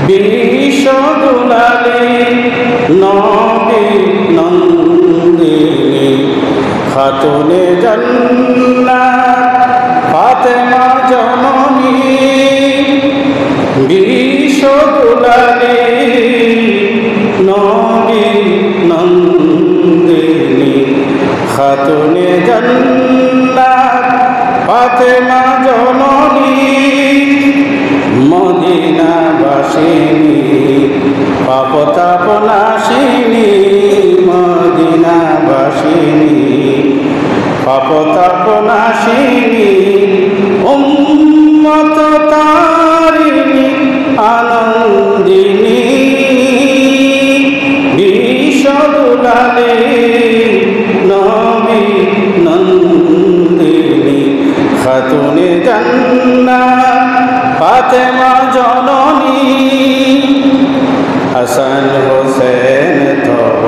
বিশ্বদুলালী নবী নন্দিনী খাতুনে জান্নাত ফাতেমা জননী বিশ্বদুলালী নবী নন্দিনী খাতুনে জান্নাত ফাতেমা জননী মদিনাবাসিনী পাপতাপ নাশিনী মদিনাবাসিনী পাপতাপ নাশিনী উম্মত তারিণী আনন্দিনী বিশ্বদুলালী নবী নন্দিনী খাতুনে জান্নাত ফাতেমা জননী হাসান হোসেন তব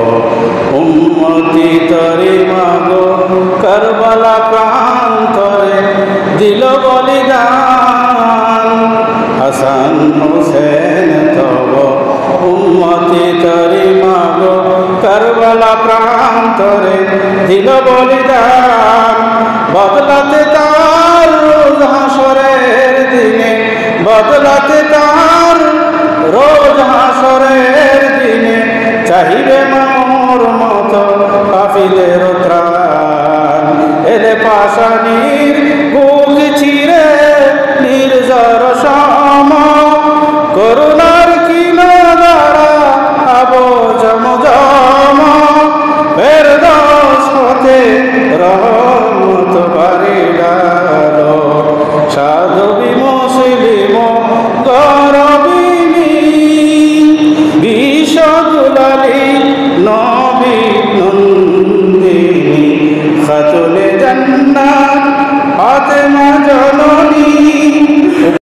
উম্মতি তরি মাগো কারবালা প্রান্তরে দিল বলিদান হাসান হোসেন তব উম্মতি তরি মাগো কারবালা প্রান্তরে দিল বলিদান বদলাতে তার রোজ হাসরের দিনে বদলাতে তার রোজ হাসরের দিনে চাহিবে মোর মতো কাফিলের ত্রাণ এলে পাশানির বুক চিরে নির্জর সম করুণার কিনারা আবো জমজম ফেরদৌস হতে রহমত বারিলালো সাধবী মুসলিম গরবিনী বিশ্বদুলালী